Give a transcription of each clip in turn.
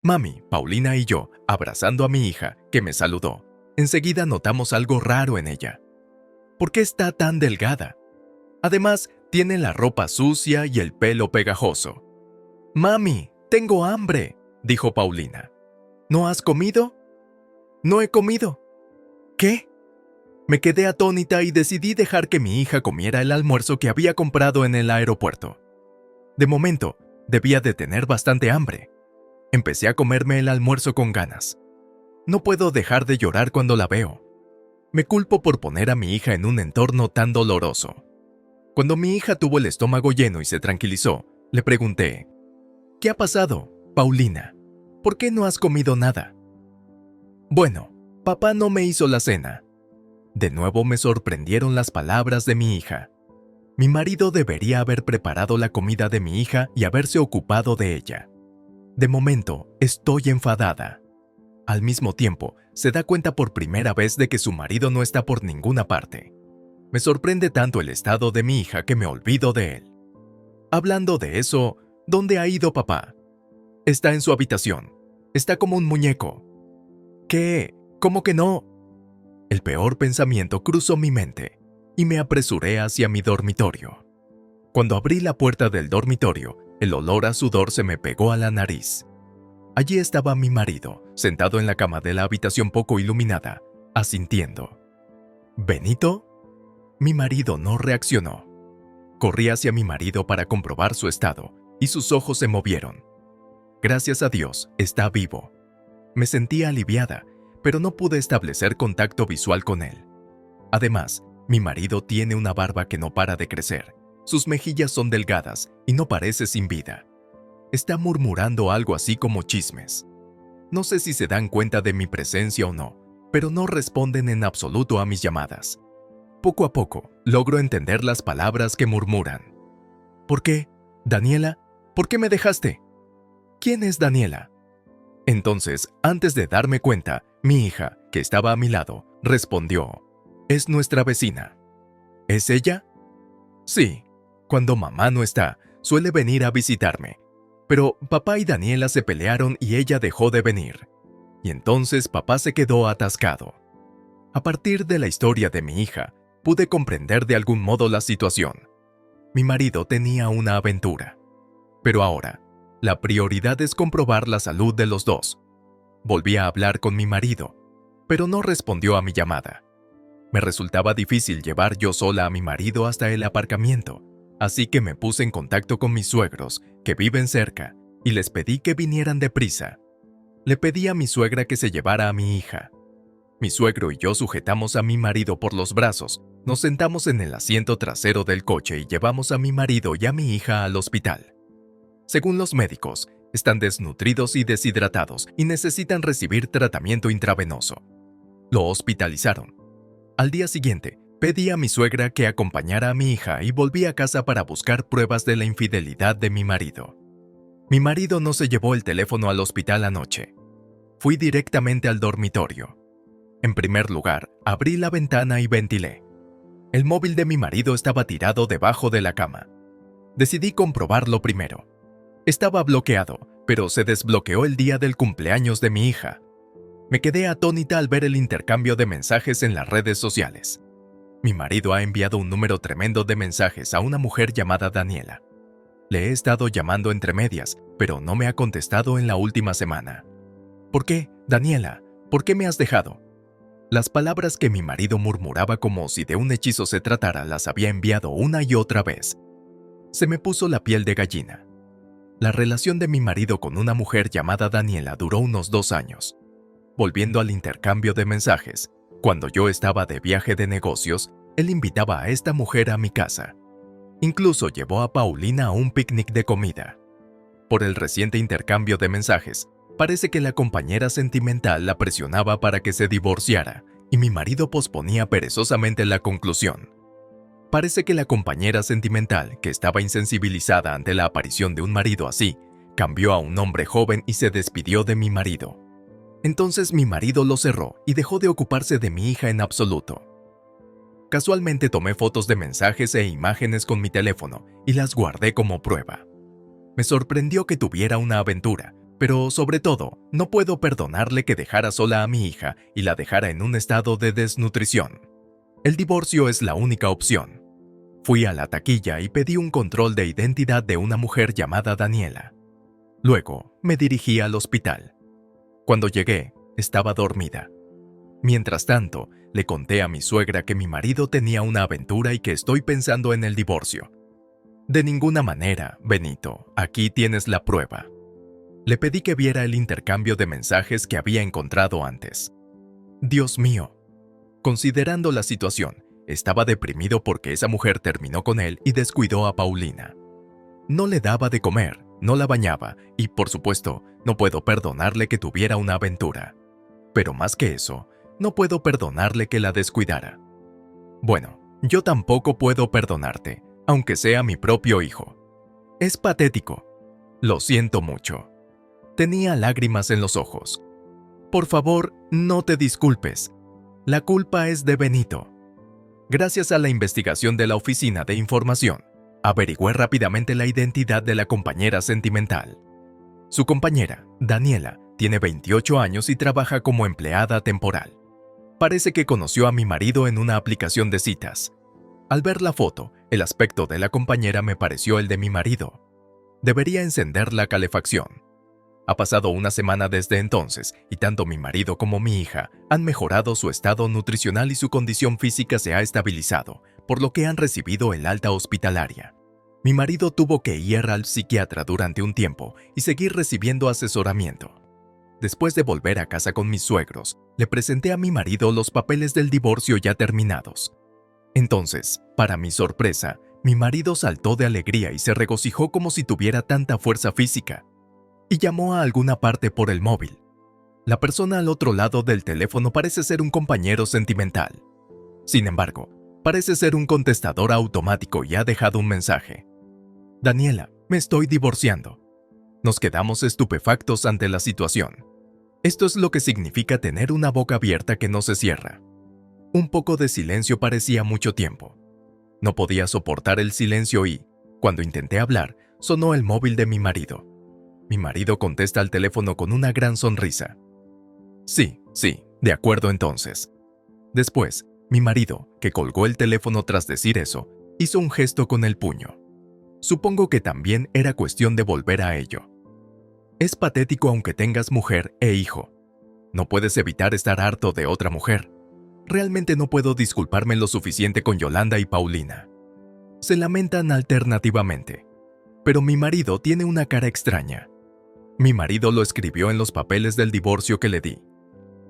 Mami, Paulina y yo, abrazando a mi hija, que me saludó. Enseguida notamos algo raro en ella. ¿Por qué está tan delgada? Además, tiene la ropa sucia y el pelo pegajoso. «Mami, tengo hambre», dijo Paulina. «¿No has comido?» «No he comido». «¿Qué?» Me quedé atónita y decidí dejar que mi hija comiera el almuerzo que había comprado en el aeropuerto. De momento, debía de tener bastante hambre. Empecé a comerme el almuerzo con ganas. No puedo dejar de llorar cuando la veo. Me culpo por poner a mi hija en un entorno tan doloroso. Cuando mi hija tuvo el estómago lleno y se tranquilizó, le pregunté: «¿Qué ha pasado, Paulina? ¿Por qué no has comido nada?» «Bueno, papá no me hizo la cena». De nuevo me sorprendieron las palabras de mi hija. Mi marido debería haber preparado la comida de mi hija y haberse ocupado de ella. De momento, estoy enfadada. Al mismo tiempo, se da cuenta por primera vez de que su marido no está por ninguna parte. Me sorprende tanto el estado de mi hija que me olvido de él. Hablando de eso, ¿dónde ha ido papá? Está en su habitación. Está como un muñeco. ¿Qué? ¿Cómo que no? El peor pensamiento cruzó mi mente y me apresuré hacia mi dormitorio. Cuando abrí la puerta del dormitorio, el olor a sudor se me pegó a la nariz. Allí estaba mi marido, sentado en la cama de la habitación poco iluminada, asintiendo. ¿Benito? Mi marido no reaccionó. Corrí hacia mi marido para comprobar su estado, y sus ojos se movieron. Gracias a Dios, está vivo. Me sentía aliviada, pero no pude establecer contacto visual con él. Además, mi marido tiene una barba que no para de crecer. Sus mejillas son delgadas y no parece sin vida. Está murmurando algo así como chismes. No sé si se dan cuenta de mi presencia o no, pero no responden en absoluto a mis llamadas. Poco a poco, logro entender las palabras que murmuran. ¿Por qué? ¿Daniela? ¿Por qué me dejaste? ¿Quién es Daniela? Entonces, antes de darme cuenta, mi hija, que estaba a mi lado, respondió: «Es nuestra vecina». ¿Es ella? Sí. Cuando mamá no está, suele venir a visitarme. Pero papá y Daniela se pelearon y ella dejó de venir. Y entonces papá se quedó atascado. A partir de la historia de mi hija, pude comprender de algún modo la situación. Mi marido tenía una aventura. Pero ahora, la prioridad es comprobar la salud de los dos. Volví a hablar con mi marido, pero no respondió a mi llamada. Me resultaba difícil llevar yo sola a mi marido hasta el aparcamiento, así que me puse en contacto con mis suegros, que viven cerca, y les pedí que vinieran deprisa. Le pedí a mi suegra que se llevara a mi hija. Mi suegro y yo sujetamos a mi marido por los brazos, nos sentamos en el asiento trasero del coche y llevamos a mi marido y a mi hija al hospital. Según los médicos, están desnutridos y deshidratados y necesitan recibir tratamiento intravenoso. Lo hospitalizaron. Al día siguiente, pedí a mi suegra que acompañara a mi hija y volví a casa para buscar pruebas de la infidelidad de mi marido. Mi marido no se llevó el teléfono al hospital anoche. Fui directamente al dormitorio. En primer lugar, abrí la ventana y ventilé. El móvil de mi marido estaba tirado debajo de la cama. Decidí comprobarlo primero. Estaba bloqueado, pero se desbloqueó el día del cumpleaños de mi hija. Me quedé atónita al ver el intercambio de mensajes en las redes sociales. Mi marido ha enviado un número tremendo de mensajes a una mujer llamada Daniela. Le he estado llamando entre medias, pero no me ha contestado en la última semana. ¿Por qué, Daniela? ¿Por qué me has dejado? Las palabras que mi marido murmuraba como si de un hechizo se tratara las había enviado una y otra vez. Se me puso la piel de gallina. La relación de mi marido con una mujer llamada Daniela duró unos 2 años. Volviendo al intercambio de mensajes, cuando yo estaba de viaje de negocios, él invitaba a esta mujer a mi casa. Incluso llevó a Paulina a un picnic de comida. Por el reciente intercambio de mensajes, parece que la compañera sentimental la presionaba para que se divorciara y mi marido posponía perezosamente la conclusión. Parece que la compañera sentimental, que estaba insensibilizada ante la aparición de un marido así, cambió a un hombre joven y se despidió de mi marido. Entonces mi marido lo cerró y dejó de ocuparse de mi hija en absoluto. Casualmente tomé fotos de mensajes e imágenes con mi teléfono y las guardé como prueba. Me sorprendió que tuviera una aventura, Pero sobre todo, no puedo perdonarle que dejara sola a mi hija y la dejara en un estado de desnutrición. El divorcio es la única opción. Fui a la taquilla y pedí un control de identidad de una mujer llamada Daniela. Luego, me dirigí al hospital. Cuando llegué, estaba dormida. Mientras tanto, le conté a mi suegra que mi marido tenía una aventura y que estoy pensando en el divorcio. De ninguna manera, Benito, aquí tienes la prueba. Le pedí que viera el intercambio de mensajes que había encontrado antes. Dios mío. Considerando la situación, estaba deprimido porque esa mujer terminó con él y descuidó a Paulina. No le daba de comer, no la bañaba y, por supuesto, no puedo perdonarle que tuviera una aventura. Pero más que eso, no puedo perdonarle que la descuidara. Bueno, yo tampoco puedo perdonarte, aunque sea mi propio hijo. Es patético. Lo siento mucho. Tenía lágrimas en los ojos. Por favor, no te disculpes. La culpa es de Benito. Gracias a la investigación de la Oficina de Información, averigüé rápidamente la identidad de la compañera sentimental. Su compañera, Daniela, tiene 28 años y trabaja como empleada temporal. Parece que conoció a mi marido en una aplicación de citas. Al ver la foto, el aspecto de la compañera me pareció el de mi marido. Debería encender la calefacción. Ha pasado una semana desde entonces y tanto mi marido como mi hija han mejorado su estado nutricional y su condición física se ha estabilizado, por lo que han recibido el alta hospitalaria. Mi marido tuvo que ir al psiquiatra durante un tiempo y seguir recibiendo asesoramiento. Después de volver a casa con mis suegros, le presenté a mi marido los papeles del divorcio ya terminados. Entonces, para mi sorpresa, mi marido saltó de alegría y se regocijó como si tuviera tanta fuerza física. Y llamó a alguna parte por el móvil. La persona al otro lado del teléfono parece ser un compañero sentimental. Sin embargo, parece ser un contestador automático y ha dejado un mensaje. Daniela, me estoy divorciando. Nos quedamos estupefactos ante la situación. Esto es lo que significa tener una boca abierta que no se cierra. Un poco de silencio parecía mucho tiempo. No podía soportar el silencio y, cuando intenté hablar, sonó el móvil de mi marido. Mi marido contesta al teléfono con una gran sonrisa. Sí, de acuerdo entonces. Después, mi marido, que colgó el teléfono tras decir eso, hizo un gesto con el puño. Supongo que también era cuestión de volver a ello. Es patético aunque tengas mujer e hijo. No puedes evitar estar harto de otra mujer. Realmente no puedo disculparme lo suficiente con Yolanda y Paulina. Se lamentan alternativamente. Pero mi marido tiene una cara extraña. Mi marido lo escribió en los papeles del divorcio que le di.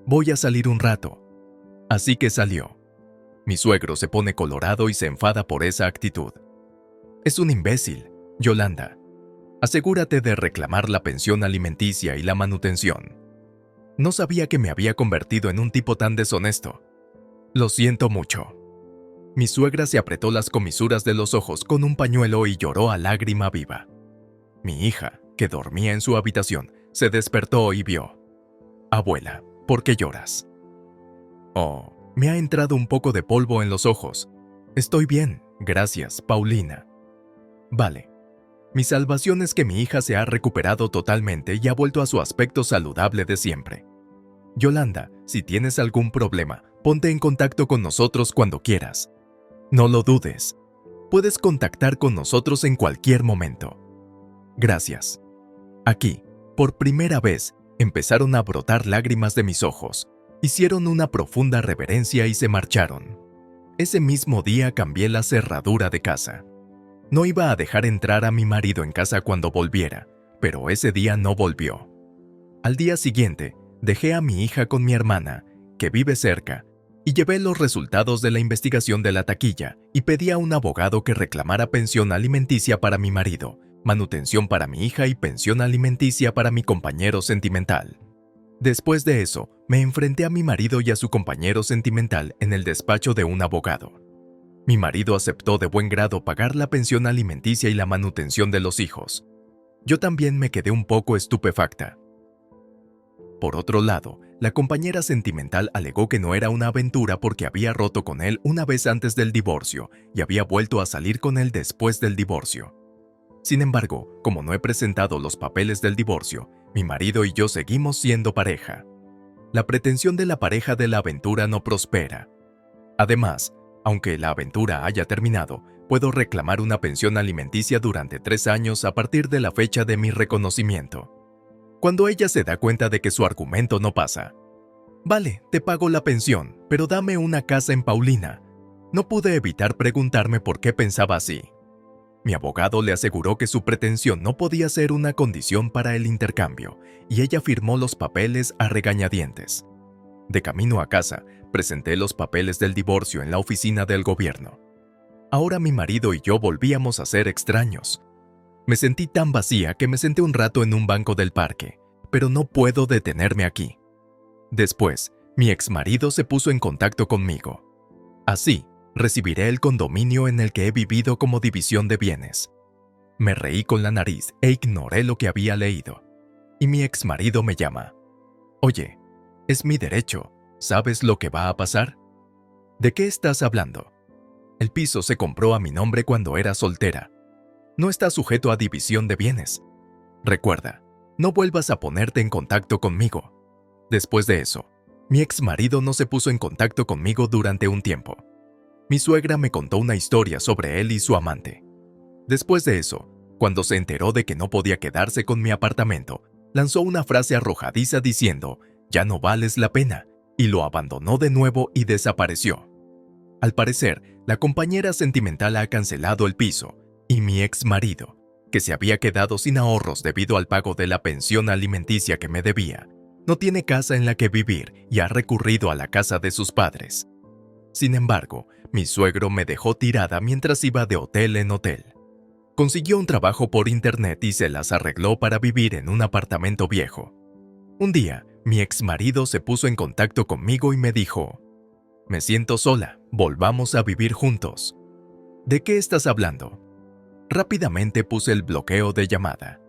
Voy a salir un rato. Así que salió. Mi suegro se pone colorado y se enfada por esa actitud. Es un imbécil, Yolanda. Asegúrate de reclamar la pensión alimenticia y la manutención. No sabía que me había convertido en un tipo tan deshonesto. Lo siento mucho. Mi suegra se apretó las comisuras de los ojos con un pañuelo y lloró a lágrima viva. Mi hija, que dormía en su habitación, se despertó y vio. Abuela, ¿por qué lloras? Oh, me ha entrado un poco de polvo en los ojos. Estoy bien, gracias, Paulina. Vale. Mi salvación es que mi hija se ha recuperado totalmente y ha vuelto a su aspecto saludable de siempre. Yolanda, si tienes algún problema, ponte en contacto con nosotros cuando quieras. No lo dudes. Puedes contactar con nosotros en cualquier momento. Gracias. Aquí, por primera vez, empezaron a brotar lágrimas de mis ojos. Hicieron una profunda reverencia y se marcharon. Ese mismo día cambié la cerradura de casa. No iba a dejar entrar a mi marido en casa cuando volviera, pero ese día no volvió. Al día siguiente, dejé a mi hija con mi hermana, que vive cerca, y llevé los resultados de la investigación de la taquilla y pedí a un abogado que reclamara pensión alimenticia para mi marido, manutención para mi hija y pensión alimenticia para mi compañero sentimental. Después de eso, me enfrenté a mi marido y a su compañero sentimental en el despacho de un abogado. Mi marido aceptó de buen grado pagar la pensión alimenticia y la manutención de los hijos. Yo también me quedé un poco estupefacta. Por otro lado, la compañera sentimental alegó que no era una aventura porque había roto con él una vez antes del divorcio y había vuelto a salir con él después del divorcio. Sin embargo, como no he presentado los papeles del divorcio, Mi marido y yo seguimos siendo pareja. La pretensión de la pareja de la aventura no prospera. Además, aunque la aventura haya terminado, puedo reclamar una pensión alimenticia durante 3 años a partir de la fecha de mi reconocimiento. Cuando ella se da cuenta de que su argumento no pasa, vale, te pago la pensión, pero dame una casa en Paulina. No pude evitar preguntarme por qué pensaba así. Mi abogado le aseguró que su pretensión no podía ser una condición para el intercambio, y ella firmó los papeles a regañadientes. De camino a casa, presenté los papeles del divorcio en la oficina del gobierno. Ahora mi marido y yo volvíamos a ser extraños. Me sentí tan vacía que me senté un rato en un banco del parque, pero no puedo detenerme aquí. Después, mi exmarido se puso en contacto conmigo. Así, recibiré el condominio en el que he vivido como división de bienes. Me reí con la nariz e ignoré lo que había leído. Y mi exmarido me llama. Oye, es mi derecho. ¿Sabes lo que va a pasar? ¿De qué estás hablando? El piso se compró a mi nombre cuando era soltera. No está sujeto a división de bienes. Recuerda, no vuelvas a ponerte en contacto conmigo. Después de eso, mi exmarido no se puso en contacto conmigo durante un tiempo. Mi suegra me contó una historia sobre él y su amante. Después de eso, cuando se enteró de que no podía quedarse con mi apartamento, lanzó una frase arrojadiza diciendo, «Ya no vales la pena», y lo abandonó de nuevo y desapareció. Al parecer, la compañera sentimental ha cancelado el piso, y mi exmarido, que se había quedado sin ahorros debido al pago de la pensión alimenticia que me debía, no tiene casa en la que vivir y ha recurrido a la casa de sus padres. Sin embargo, mi suegro me dejó tirada mientras iba de hotel en hotel. Consiguió un trabajo por internet y se las arregló para vivir en un apartamento viejo. Un día, mi exmarido se puso en contacto conmigo y me dijo, «Me siento sola, volvamos a vivir juntos». «¿De qué estás hablando?» Rápidamente puse el bloqueo de llamada.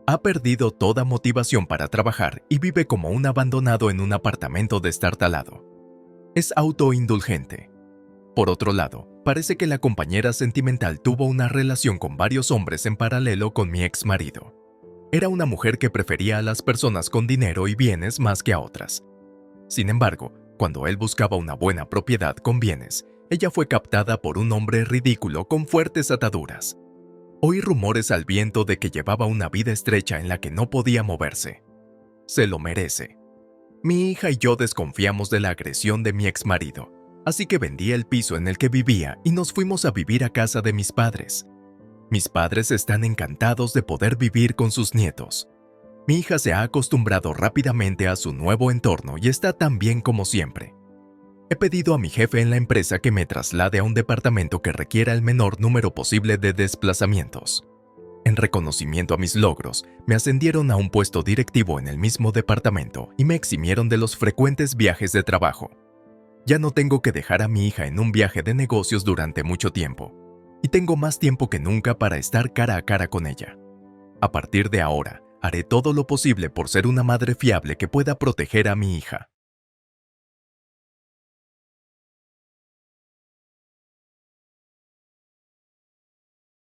Ha perdido toda motivación para trabajar y vive como un abandonado en un apartamento destartalado. Es autoindulgente. Por otro lado, parece que la compañera sentimental tuvo una relación con varios hombres en paralelo con mi exmarido. Era una mujer que prefería a las personas con dinero y bienes más que a otras. Sin embargo, cuando él buscaba una buena propiedad con bienes, ella fue captada por un hombre ridículo con fuertes ataduras. Oí rumores al viento de que llevaba una vida estrecha en la que no podía moverse. Se lo merece. Mi hija y yo desconfiamos de la agresión de mi exmarido, así que vendí el piso en el que vivía y nos fuimos a vivir a casa de mis padres. Mis padres están encantados de poder vivir con sus nietos. Mi hija se ha acostumbrado rápidamente a su nuevo entorno y está tan bien como siempre. He pedido a mi jefe en la empresa que me traslade a un departamento que requiera el menor número posible de desplazamientos. En reconocimiento a mis logros, me ascendieron a un puesto directivo en el mismo departamento y me eximieron de los frecuentes viajes de trabajo. Ya no tengo que dejar a mi hija en un viaje de negocios durante mucho tiempo, y tengo más tiempo que nunca para estar cara a cara con ella. A partir de ahora, haré todo lo posible por ser una madre fiable que pueda proteger a mi hija.